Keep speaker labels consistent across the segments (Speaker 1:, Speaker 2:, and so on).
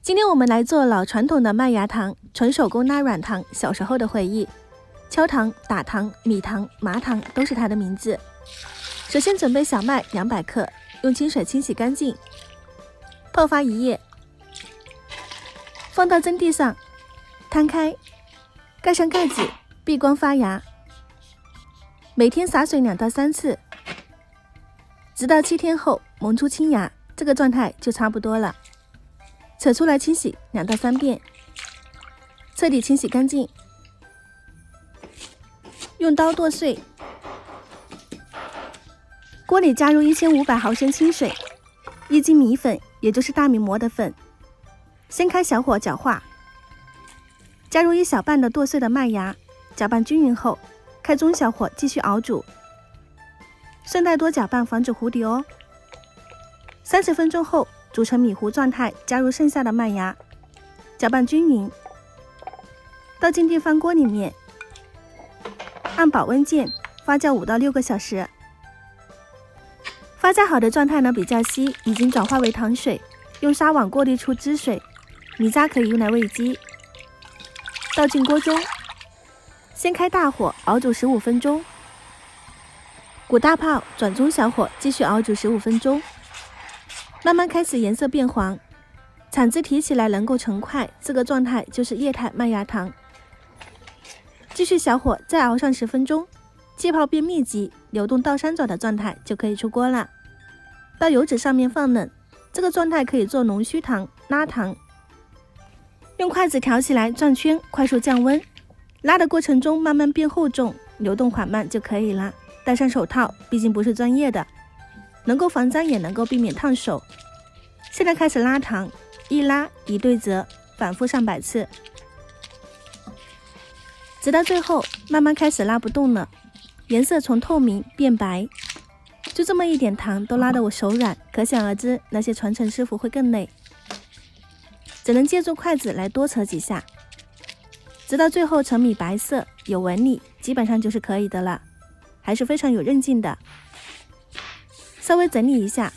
Speaker 1: 今天我们来做老传统的麦芽糖，纯手工拉软糖，小时候的回忆。敲糖、打糖、米糖、麻糖都是它的名字。首先准备小麦200克，用清水清洗干净，泡发1夜，放到蒸屉上，摊开，盖上盖子，闭关发芽。每天洒水2到3次，直到7天后萌出青芽，这个状态就差不多了。扯出来清洗2到3遍，彻底清洗干净。用刀剁碎，锅里加入1500毫升清水，1斤米粉，也就是大米磨的粉，先开小火搅化，加入1小半的剁碎的麦芽，搅拌均匀后，开中小火继续熬煮，顺带多搅拌防止糊底哦。30分钟后，煮成米糊状态，加入剩下的麦芽，搅拌均匀，倒进电饭锅里面，按保温键发酵5到6个小时。发酵好的状态呢比较稀，已经转化为糖水，用砂网过滤出汁水，米渣可以用来喂鸡。倒进锅中，先开大火熬煮15分钟，鼓大泡转中小火继续熬煮15分钟，慢慢开始颜色变黄，铲子提起来能够成块，这个状态就是液态麦芽糖。继续小火再熬上10分钟，气泡变密集，流动倒3爪的状态就可以出锅了。到油纸上面放冷，这个状态可以做浓虚糖、拉糖。用筷子挑起来转圈，快速降温，拉的过程中慢慢变厚重，流动缓慢就可以了。戴上手套，毕竟不是专业的，能够防粘也能够避免烫手。现在开始拉糖，一拉一对折，反复上百次，直到最后慢慢开始拉不动了，颜色从透明变白。就这么一点糖都拉得我手软，可想而知那些传承师傅会更累，只能借助筷子来多扯几下，直到最后呈米白色有纹理，基本上就是可以的了，还是非常有韧劲的。稍微整理一下，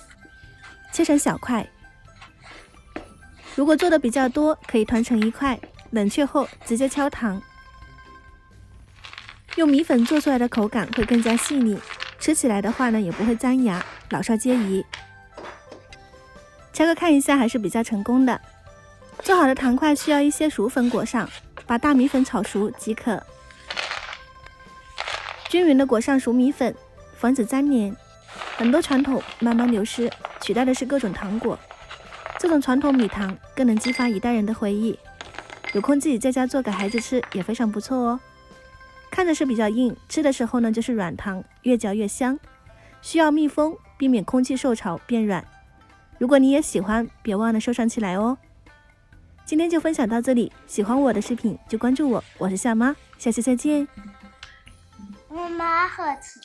Speaker 1: 切成小块，如果做的比较多，可以团成一块，冷却后直接敲糖。用米粉做出来的口感会更加细腻，吃起来的话呢也不会粘牙，老少皆宜。敲个看一下还是比较成功的。做好的糖块需要一些薯粉裹上，把大米粉炒熟即可。均匀的裹上熟米粉，防止粘连。很多传统慢慢流失，取代的是各种糖果。这种传统米糖更能激发一代人的回忆，有空自己在家做给孩子吃也非常不错哦。看着是比较硬，吃的时候呢就是软糖，越嚼越香。需要密封，避免空气受潮变软。如果你也喜欢，别忘了收藏起来哦。今天就分享到这里，喜欢我的视频就关注我，我是夏妈，下期再见。
Speaker 2: 我妈好吃。